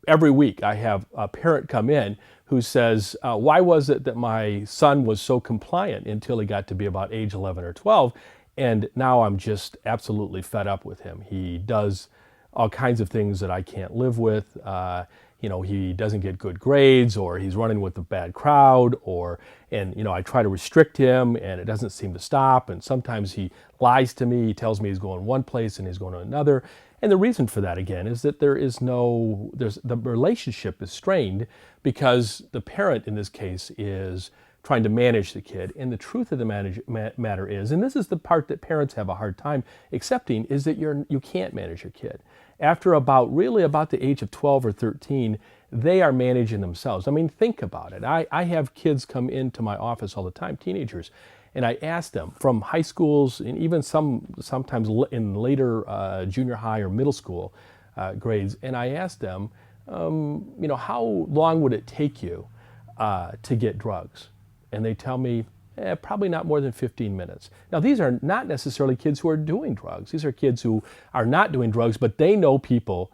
every week I have a parent come in who says, why was it that my son was so compliant until he got to be about age 11 or 12? And now I'm just absolutely fed up with him. He does all kinds of things that I can't live with. He doesn't get good grades, or he's running with a bad crowd, and I try to restrict him and it doesn't seem to stop. And sometimes he lies to me. He tells me he's going one place and he's going to another. And the reason for that, again, is that the relationship is strained because the parent in this case is trying to manage the kid. And the truth of the matter is, and this is the part that parents have a hard time accepting, is that you can't manage your kid. After about the age of 12 or 13, they are managing themselves. I mean, think about it. I have kids come into my office all the time, teenagers, and I ask them from high schools and even sometimes in later junior high or middle school grades, and I ask them, how long would it take you to get drugs? And they tell me, probably not more than 15 minutes. Now, these are not necessarily kids who are doing drugs. These are kids who are not doing drugs, but they know people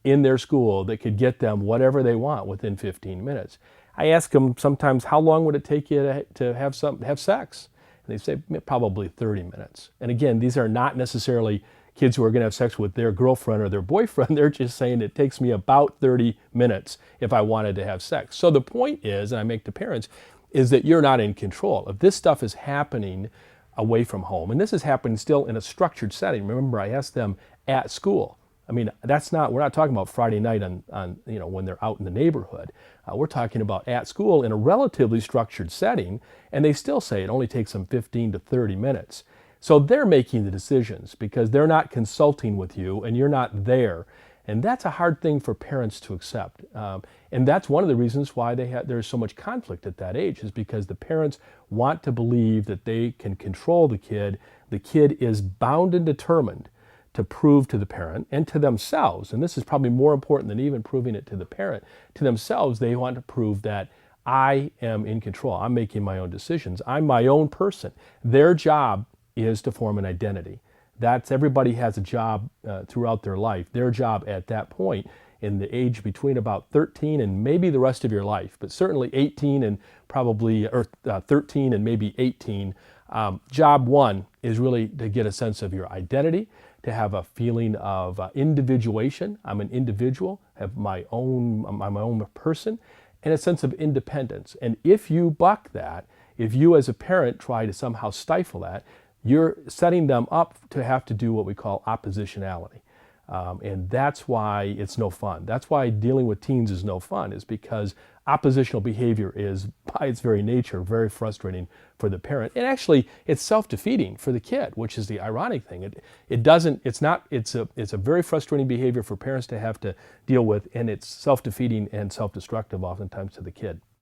in their school that could get them whatever they want within 15 minutes. I ask them sometimes, how long would it take you to have sex? And they say probably 30 minutes. And again, these are not necessarily kids who are going to have sex with their girlfriend or their boyfriend. They're just saying it takes me about 30 minutes if I wanted to have sex. So the point is, and I make to parents, is that you're not in control. If this stuff is happening away from home, and this is happening still in a structured setting. Remember, I asked them at school. I mean, we're not talking about Friday night on when they're out in the neighborhood. We're talking about at school in a relatively structured setting, and they still say it only takes them 15 to 30 minutes. So they're making the decisions because they're not consulting with you and you're not there. And that's a hard thing for parents to accept. And that's one of the reasons why there's so much conflict at that age, is because the parents want to believe that they can control the kid. The kid is bound and determined to prove to the parent and to themselves, and this is probably more important than even proving it to the parent, to themselves, they want to prove that I am in control. I'm making my own decisions. I'm my own person. Their job is to form an identity. Everybody has a job throughout their life. Their job at that point, in the age between about 13 and maybe the rest of your life, but certainly 18 and probably, or 13 and maybe 18, job one is really to get a sense of your identity, to have a feeling of individuation. I'm an individual, I'm my own person, and a sense of independence. And if you buck that, if you as a parent try to somehow stifle that, you're setting them up to have to do what we call oppositionality. And that's why it's no fun. That's why dealing with teens is no fun, is because oppositional behavior is, by its very nature, very frustrating for the parent. And actually, it's self-defeating for the kid, which is the ironic thing. It's a very frustrating behavior for parents to have to deal with, and it's self-defeating and self-destructive oftentimes to the kid.